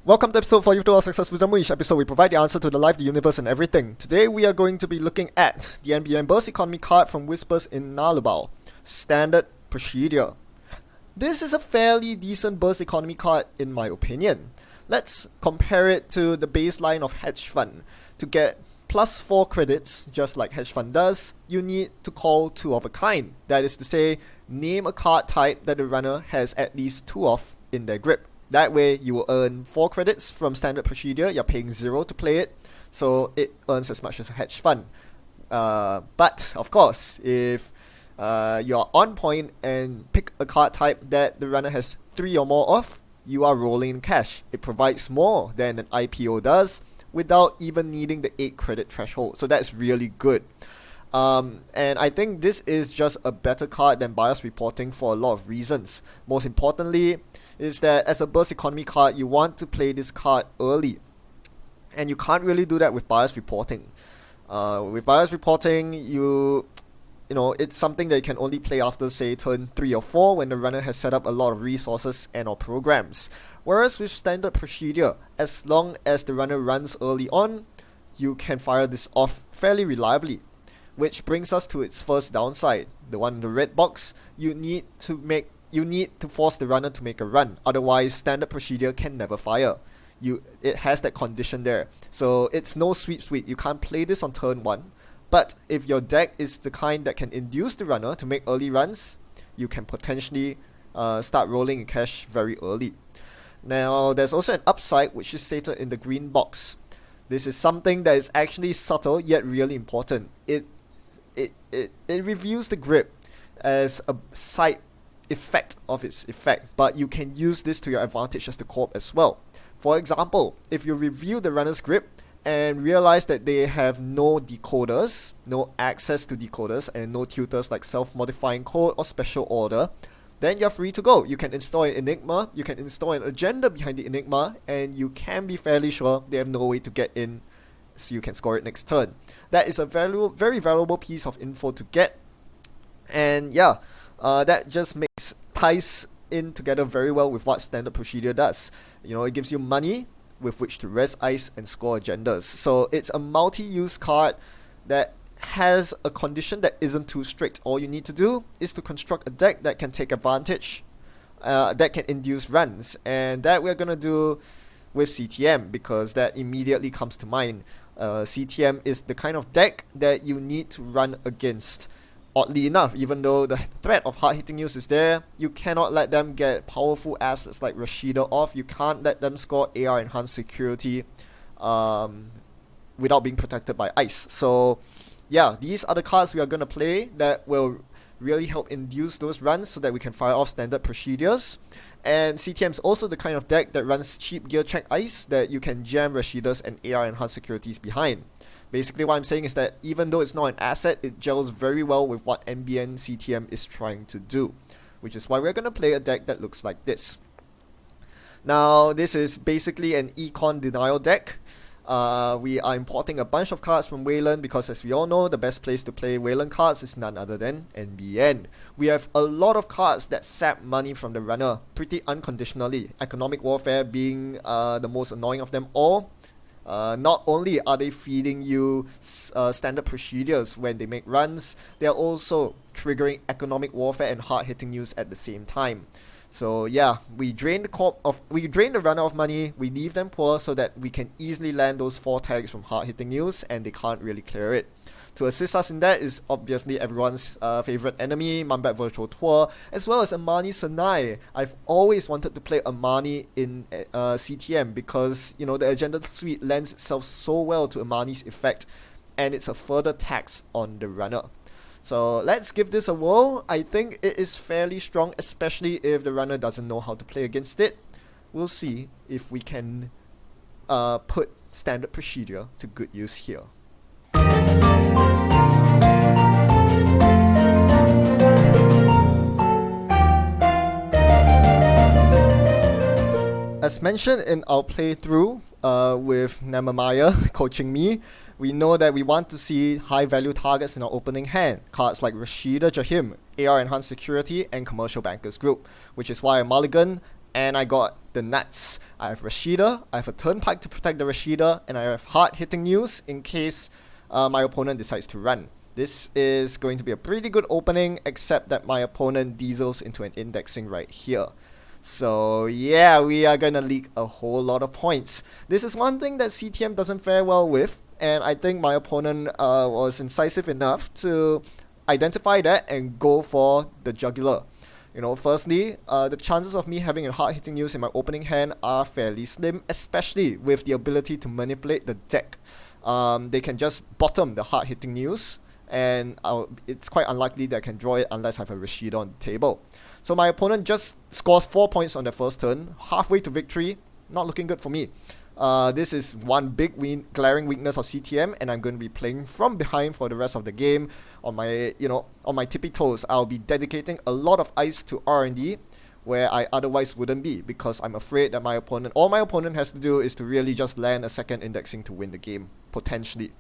Welcome to episode 42 of Success Wisdom. Each episode we provide the answer to the life, the universe, and everything. Today we are going to be looking at the NBN Burst Economy card from Whispers in Nalubao. Standard procedure. This is a fairly decent Burst Economy card in my opinion. Let's compare it to the baseline of Hedge Fund. To get plus 4 credits, just like Hedge Fund does, you need to call 2 of a kind. That is to say, name a card type that the runner has at least 2 of in their grip. That way, you will earn 4 credits from standard procedure. You're paying 0 to play it, so it earns as much as a hedge fund. But, of course, if you're on point and pick a card type that the runner has 3 or more of, you are rolling in cash. It provides more than an IPO does without even needing the 8 credit threshold. So that's really good. And I think this is just a better card than bias reporting for a lot of reasons. Most importantly, is that as a burst economy card, you want to play this card early, and you can't really do that with bias reporting. With bias reporting, you know it's something that you can only play after, say, turn 3 or 4 when the runner has set up a lot of resources and or programs. Whereas with standard procedure, as long as the runner runs early on, you can fire this off fairly reliably. Which brings us to its first downside, the one in the red box. You need to force the runner to make a run, otherwise standard procedure can never fire. It has that condition there. So it's no sweep. You can't play this on turn 1. But if your deck is the kind that can induce the runner to make early runs, you can potentially start rolling in cash very early. Now there's also an upside which is stated in the green box. This is something that is actually subtle yet really important. It reviews the grip as a side effect of its effect, but you can use this to your advantage as the corp as well. For example, if you review the runner's grip and realize that they have no decoders, no access to decoders, and no tutors like self-modifying code or special order, then you're free to go. You can install an Enigma, you can install an agenda behind the Enigma, and you can be fairly sure they have no way to get in, so you can score it next turn. That is a very valuable piece of info to get, and yeah, that just ties in together very well with what standard procedure does. You know, it gives you money with which to rest ice and score agendas. So it's a multi-use card that has a condition that isn't too strict. All you need to do is to construct a deck that can take advantage, that can induce runs, and that we're gonna do with CTM because that immediately comes to mind. CTM is the kind of deck that you need to run against. Oddly enough, even though the threat of hard-hitting news is there, you cannot let them get powerful assets like Rashida off. You can't let them score AR enhanced security without being protected by ice. So yeah, these are the cards we are going to play that will really help induce those runs so that we can fire off standard procedures. And CTM is also the kind of deck that runs cheap gear check ice that you can jam Rashidas and AR enhanced securities behind. Basically what I'm saying is that even though it's not an asset, it gels very well with what NBN CTM is trying to do, which is why we're going to play a deck that looks like this. Now this is basically an econ denial deck. We are importing a bunch of cards from Wayland because, as we all know, the best place to play Wayland cards is none other than NBN. We have a lot of cards that sap money from the runner pretty unconditionally, economic warfare being the most annoying of them all. Not only are they feeding you standard procedures when they make runs, they are also triggering economic warfare and hard-hitting news at the same time. So yeah, we drain the runner of money, we leave them poor so that we can easily land those 4 tags from hard-hitting news and they can't really clear it. To assist us in that is obviously everyone's favorite enemy, Mambat Virtual Tour, as well as Amani Sanai. I've always wanted to play Amani in CTM because, you know, the agenda suite lends itself so well to Amani's effect, and it's a further tax on the runner. So let's give this a whirl. I think it is fairly strong, especially if the runner doesn't know how to play against it. We'll see if we can put standard procedure to good use here. As mentioned in our playthrough with Namamaya coaching me, we know that we want to see high value targets in our opening hand, cards like Rashida Jahim, AR Enhanced Security, and Commercial Bankers Group, which is why I mulligan And I got the nuts. I have Rashida, I have a Turnpike to protect the Rashida, and I have hard-hitting news in case my opponent decides to run. This is going to be a pretty good opening, except that my opponent diesels into an indexing right here. So yeah, we are gonna leak a whole lot of points. This is one thing that CTM doesn't fare well with, and I think my opponent was incisive enough to identify that and go for the jugular. Firstly, the chances of me having a hard-hitting news in my opening hand are fairly slim, especially with the ability to manipulate the deck. They can just bottom the hard-hitting news, and it's quite unlikely that I can draw it unless I have a Rashida on the table. So my opponent just scores 4 points on their first turn, halfway to victory. Not looking good for me. This is one big glaring weakness of CTM, and I'm going to be playing from behind for the rest of the game. On my tippy toes, I'll be dedicating a lot of ice to R&D, where I otherwise wouldn't be, because I'm afraid that all my opponent has to do is to really just land a second indexing to win the game, potentially.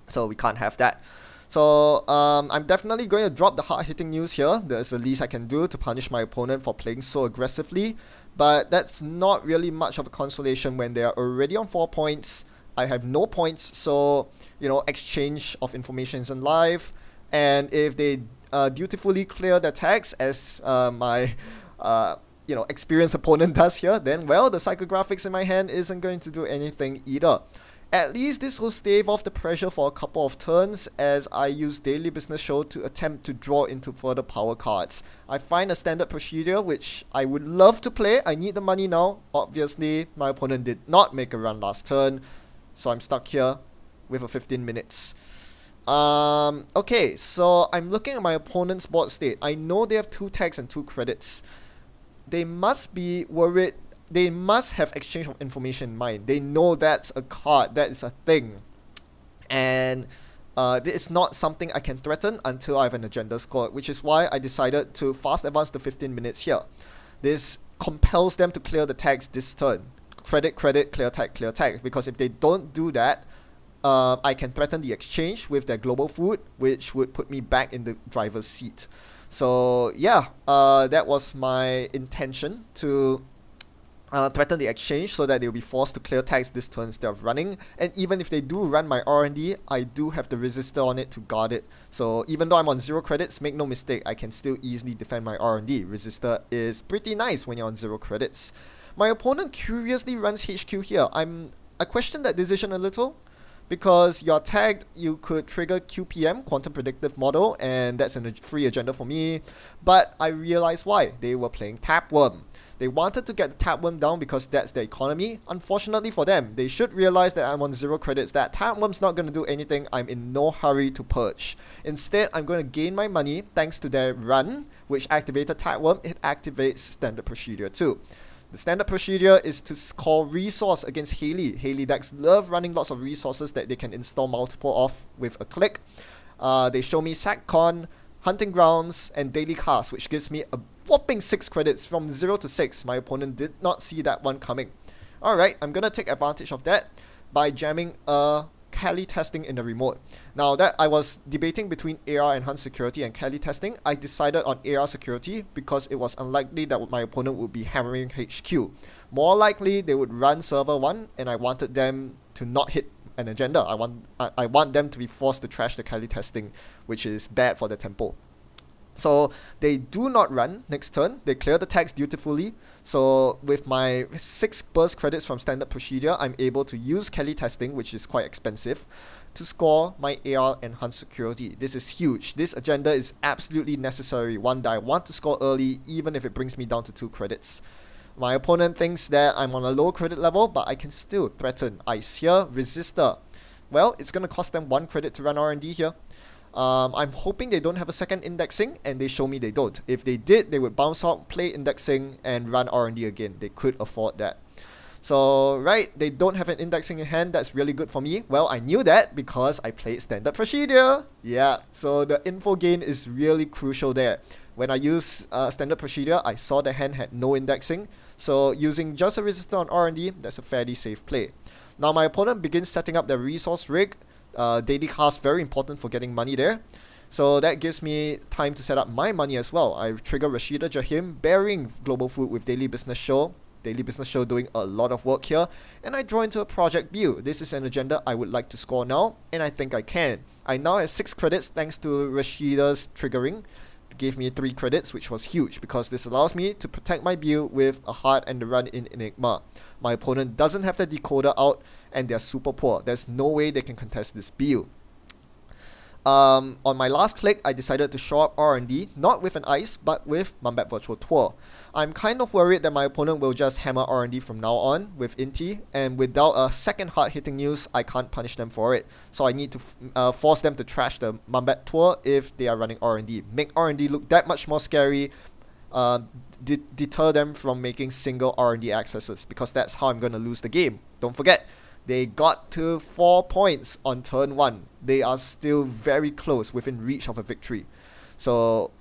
So we can't have that. So I'm definitely going to drop the hard-hitting news here. That's the least I can do to punish my opponent for playing so aggressively. But that's not really much of a consolation when they are already on 4 points. I have no points, so exchange of information isn't live. And if they dutifully clear their tags, as my experienced opponent does here, then well, the psychographics in my hand isn't going to do anything either. At least this will stave off the pressure for a couple of turns, as I use Daily Business Show to attempt to draw into further power cards. I find a standard procedure which I would love to play. I need the money now. Obviously, my opponent did not make a run last turn, so I'm stuck here with a 15 minutes. Okay, so I'm looking at my opponent's board state. I know they have 2 tags and 2 credits. They must be worried. They must have exchange of information in mind. They know that's a card, that is a thing. And this is not something I can threaten until I have an agenda scored, which is why I decided to fast advance to 15 minutes here. This compels them to clear the tags this turn. Credit, clear tag. Because if they don't do that, I can threaten the exchange with their global food, which would put me back in the driver's seat. So yeah, that was my intention, to threaten the exchange so that they'll be forced to clear tags this turn instead of running. And even if they do run my R&D, I do have the resistor on it to guard it. So even though I'm on 0 credits, make no mistake, I can still easily defend my R&D. Resistor is pretty nice when you're on 0 credits. My opponent curiously runs HQ here. I question that decision a little, because you're tagged, you could trigger QPM, Quantum Predictive Model, and that's a free agenda for me. But I realized why. They were playing Tapworm. They wanted to get the Tapworm down because that's their economy. Unfortunately for them, they should realize that I'm on 0 credits, that Tapworm's not going to do anything. I'm in no hurry to purge. Instead, I'm going to gain my money thanks to their run, which activated Tapworm. It activates Standard Procedure too. The standard procedure is to call resource against Haley. Haley decks love running lots of resources that they can install multiple of with a click. They show me SacCon, Hunting Grounds, and Daily Cast, which gives me a whopping 6 credits from 0 to 6. My opponent did not see that one coming. Alright, I'm gonna take advantage of that by jamming a Cali testing in the remote. Now that I was debating between AR Enhanced Security and Cali testing, I decided on AR Security because it was unlikely that my opponent would be hammering HQ. More likely they would run server 1, and I wanted them to not hit an agenda. I want them to be forced to trash the Cali testing, which is bad for the tempo. So they do not run next turn. They clear the tags dutifully. So with my 6 burst credits from standard procedure, I'm able to use Kelly testing, which is quite expensive, to score my AR enhanced security. This is huge. This agenda is absolutely necessary. One that I want to score early, even if it brings me down to 2 credits. My opponent thinks that I'm on a low credit level, but I can still threaten ice here. Resistor. Well, it's going to cost them 1 credit to run R&D here. I'm hoping they don't have a second indexing, and they show me they don't. If they did, they would bounce out, play indexing, and run R&D again. They could afford that. So, right, they don't have an indexing in hand. That's really good for me. Well, I knew that because I played standard procedure. Yeah, so the info gain is really crucial there. When I use standard procedure, I saw the hand had no indexing. So using just a resistor on R&D, that's a fairly safe play. Now my opponent begins setting up their resource rig. Daily cast, very important for getting money there. So that gives me time to set up my money as well. I trigger Rashida Jahim, bearing Global Food with Daily Business Show. Daily Business Show doing a lot of work here. And I draw into a project view. This is an agenda I would like to score now, and I think I can. I now have 6 credits thanks to Rashida's triggering. It gave me 3 credits, which was huge because this allows me to protect my build with a heart and the run in Enigma. My opponent doesn't have the decoder out, and they're super poor. There's no way they can contest this build. On my last click, I decided to show up R&D, not with an ice, but with Mambat Virtual Tour. I'm kind of worried that my opponent will just hammer R&D from now on with Inti, and without a second hard-hitting news, I can't punish them for it. So I need to force them to trash the Mambat Tour if they are running R&D. Make R&D look that much more scary, deter them from making single R&D accesses, because that's how I'm going to lose the game. Don't forget, they got to 4 points on turn 1. They are still very close, within reach of a victory. So,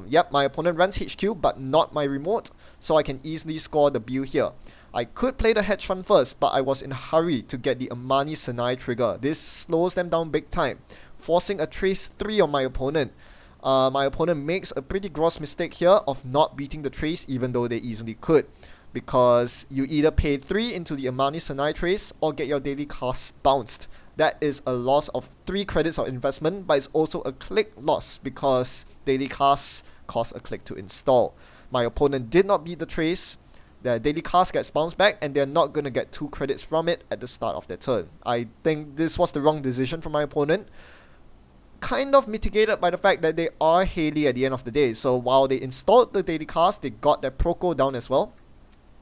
yep, my opponent runs HQ, but not my remote, so I can easily score the build here. I could play the hedge fund first, but I was in a hurry to get the Amani Senai trigger. This slows them down big time, forcing a trace 3 on my opponent. My opponent makes a pretty gross mistake here of not beating the trace, even though they easily could, because you either pay 3 into the Amani Senai trace or get your daily costs bounced. That is a loss of 3 credits of investment, but it's also a click loss because daily costs cost a click to install. My opponent did not beat the trace. Their daily cost gets bounced back, and they're not going to get 2 credits from it at the start of their turn. I think this was the wrong decision from my opponent. Kind of mitigated by the fact that they are Haley at the end of the day. So while they installed the daily cost, they got their Proco down as well.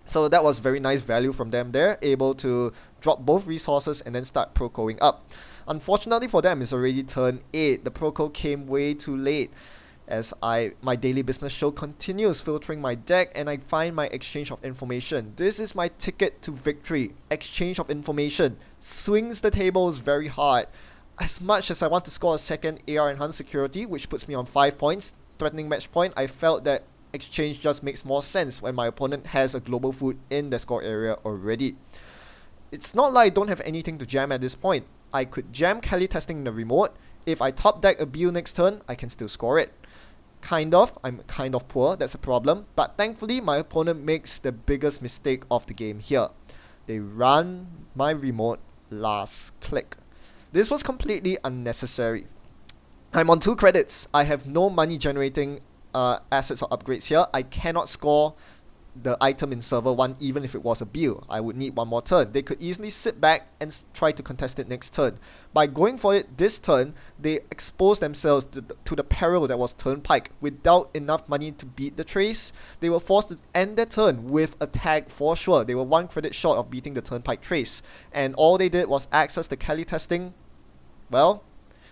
So that was very nice value from them there, able to drop both resources and then start Procoing up. Unfortunately for them, it's already turn 8. The Proco came way too late. As my daily business show continues filtering my deck, and I find my exchange of information. This is my ticket to victory. Exchange of information swings the tables very hard. As much as I want to score a second AR Enhanced Security, which puts me on 5 points, threatening match point, I felt that exchange just makes more sense when my opponent has a Global Food in the score area already. It's not like I don't have anything to jam at this point. I could jam Kelly testing in the remote. If I top deck a build next turn, I can still score it. I'm kind of poor, that's a problem, but thankfully my opponent makes the biggest mistake of the game here. They run my remote last click. This was completely unnecessary. I'm on 2 credits. I have no money generating assets or upgrades here. I cannot score the item in server 1 even if it was a build. I would need 1 more turn. They could easily sit back and try to contest it next turn. By going for it this turn, they exposed themselves to the peril that was Turnpike. Without enough money to beat the trace, they were forced to end their turn with a tag for sure. They were 1 credit short of beating the Turnpike trace, and all they did was access the Kelly testing. Well,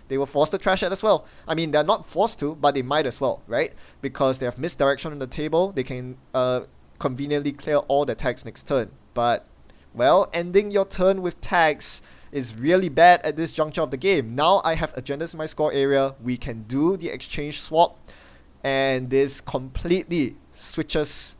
they were forced to trash it as well. I mean, they're not forced to, but they might as well, right? Because they have misdirection on the table, they can conveniently clear all the tags next turn. But, well, ending your turn with tags is really bad at this juncture of the game. Now I have agendas in my score area, we can do the exchange swap, and this completely switches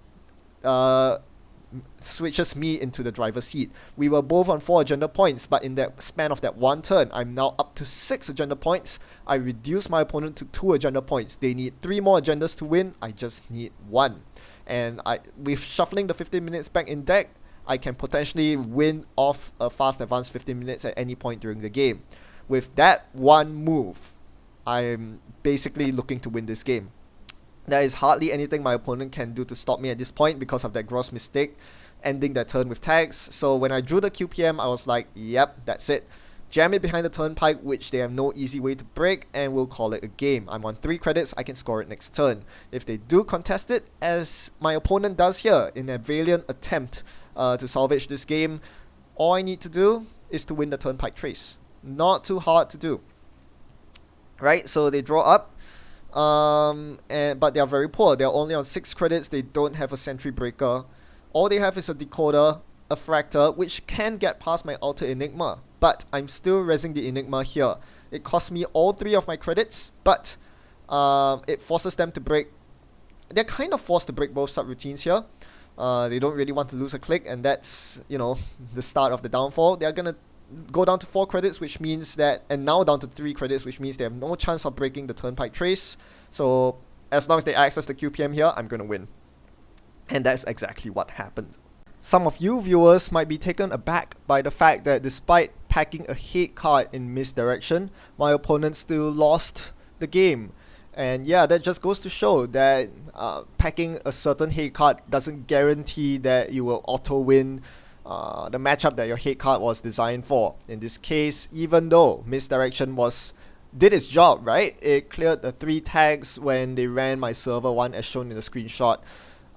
me into the driver's seat. We were both on 4 agenda points, but in that span of that 1 turn, I'm now up to 6 agenda points. I reduce my opponent to 2 agenda points. They need 3 more agendas to win. I just need 1. And with shuffling the 15 minutes back in deck, I can potentially win off a fast advance 15 minutes at any point during the game. With that 1 move, I'm basically looking to win this game. There is hardly anything my opponent can do to stop me at this point because of that gross mistake, ending their turn with tags. So when I drew the QPM, I was like, yep, that's it. Jam it behind the Turnpike, which they have no easy way to break, and we'll call it a game. I'm on 3 credits, I can score it next turn. If they do contest it, as my opponent does here, in a valiant attempt to salvage this game, all I need to do is to win the Turnpike trace. Not too hard to do. Right, so they draw up. But they are very poor. They are only on 6 credits. They don't have a sentry breaker. All they have is a decoder, a fractor, which can get past my alter enigma, but I'm still resing the enigma here. It costs me all 3 of my credits, but it forces them to break. They're kind of forced to break both subroutines here. They don't really want to lose a click, and that's, the start of the downfall. They're gonna go down to 4 credits, which means that, and now down to 3 credits, which means they have no chance of breaking the turnpike trace. So as long as they access the QPM here, I'm gonna win. And that's exactly what happened. Some of you viewers might be taken aback by the fact that despite packing a hate card in misdirection, my opponent still lost the game. And yeah, that just goes to show that packing a certain hate card doesn't guarantee that you will auto-win the matchup that your hate card was designed for. In this case, even though misdirection did its job, right? It cleared the 3 tags when they ran my server 1 as shown in the screenshot.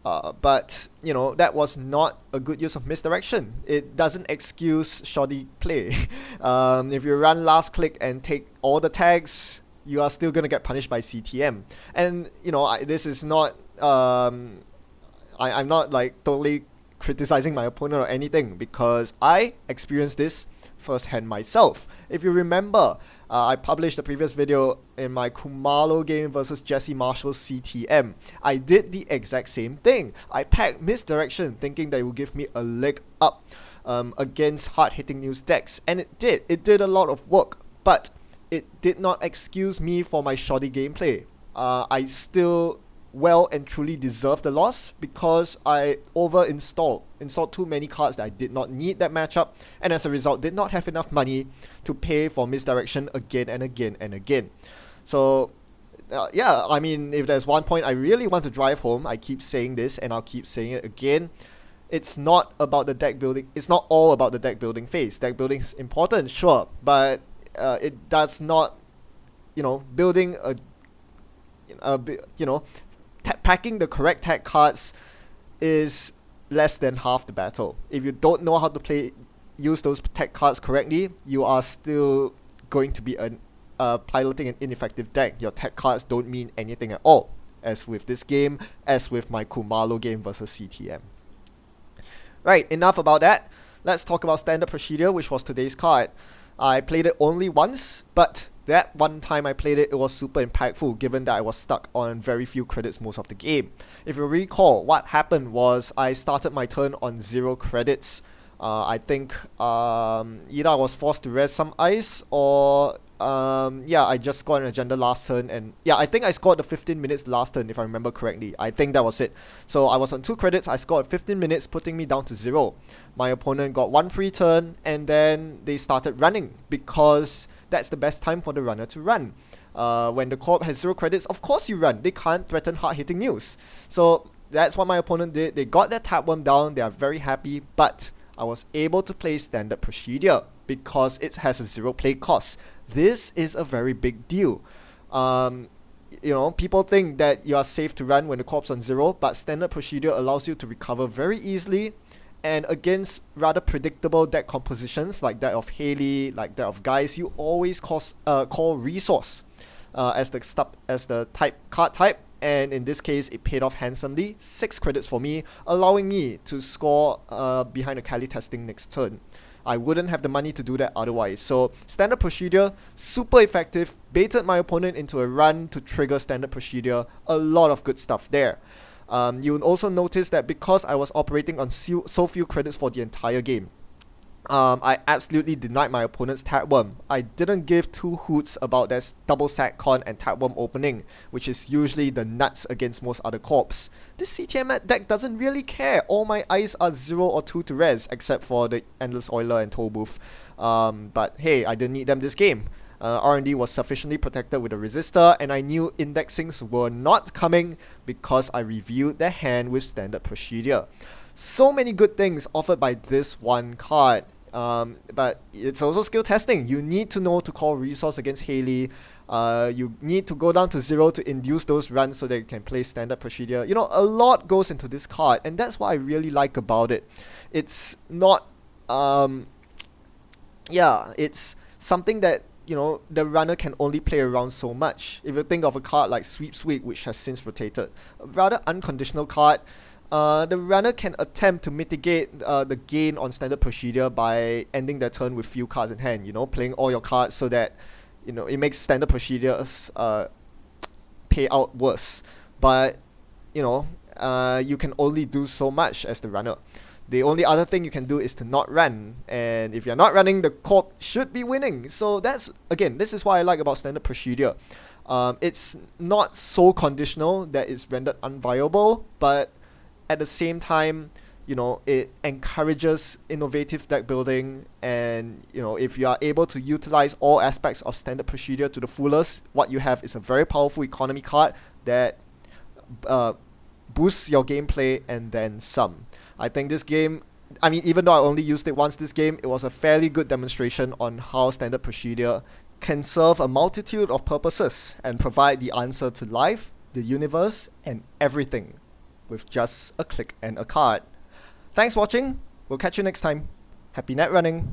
But, you know, that was not a good use of misdirection. It doesn't excuse shoddy play. If you run last click and take all the tags, you are still going to get punished by CTM. And, you know, this is not... I'm not like totally criticizing my opponent or anything, because I experienced this firsthand myself. If you remember, I published a previous video in my Kumalo game versus Jesse Marshall's CTM. I did the exact same thing. I packed misdirection thinking that it would give me a leg up against hard-hitting news decks, and it did. It did a lot of work, but it did not excuse me for my shoddy gameplay. I still well and truly deserved the loss because I installed too many cards that I did not need that matchup, and as a result did not have enough money to pay for misdirection again and again and again. So yeah, I mean, if there's one point I really want to drive home, I keep saying this and I'll keep saying it again. It's not about the deck building. It's not all about the deck building phase. Deck building is important, sure, but it does not, you know, building packing the correct tag cards is less than half the battle. If you don't know how to use those tag cards correctly, you are still going to be piloting an ineffective deck. Your tag cards don't mean anything at all, as with this game, as with my Kumalo game versus CTM. Right, enough about that. Let's talk about standard procedure, which was today's card. I played it only once, but that one time I played it, it was super impactful given that I was stuck on very few credits most of the game. If you recall, what happened was I started my turn on 0 credits. I think either I was forced to res some ice or I just scored an agenda last turn, and yeah, I think I scored the 15 minutes last turn if I remember correctly. I think that was it. So I was on 2 credits, I scored 15 minutes, putting me down to 0. My opponent got 1 free turn, and then they started running because that's the best time for the runner to run. When the corp has 0 credits, of course you run. They can't threaten hard-hitting news. So that's what my opponent did. They got their tapworm down, they are very happy, but I was able to play standard procedure because it has a 0 play cost. This is a very big deal. You know, people think that you are safe to run when the corp's on 0, but standard procedure allows you to recover very easily, and against rather predictable deck compositions like that of Haley, like that of Guys, you always call resource as the card type, and in this case it paid off handsomely. 6 credits for me, allowing me to score behind the Kali testing next turn. I wouldn't have the money to do that otherwise. So standard procedure, super effective, baited my opponent into a run to trigger standard procedure. A lot of good stuff there. You'll also notice that because I was operating on so few credits for the entire game, I absolutely denied my opponent's tapworm. I didn't give 2 hoots about their double stack con and tapworm opening, which is usually the nuts against most other corps. This CTM deck doesn't really care. All my eyes are 0 or 2 to res, except for the Endless Oiler and Toll Booth. But hey, I didn't need them this game. R&D was sufficiently protected with a resistor, and I knew indexings were not coming because I reviewed their hand with standard procedure. So many good things offered by this one card. But it's also skill testing. You need to know to call resource against Haley. You need to go down to 0 to induce those runs so that you can play standard procedure. You know, a lot goes into this card, and that's what I really like about it. It's not it's something that, you know, the runner can only play around so much. If you think of a card like Sweep Sweep, which has since rotated, a rather unconditional card, the runner can attempt to mitigate the gain on standard procedure by ending their turn with few cards in hand, you know, playing all your cards so that, you know, it makes standard procedures pay out worse. But, you know, you can only do so much as the runner. The only other thing you can do is to not run, and if you're not running, the corp should be winning. So that's, again, this is what I like about standard procedure. It's not so conditional that it's rendered unviable, but at the same time, it encourages innovative deck building, and if you are able to utilize all aspects of standard procedure to the fullest, what you have is a very powerful economy card that boosts your gameplay and then some. I think this game, even though I only used it once this game, it was a fairly good demonstration on how standard procedure can serve a multitude of purposes and provide the answer to life, the universe, and everything with just a click and a card. Thanks for watching. We'll catch you next time. Happy net running.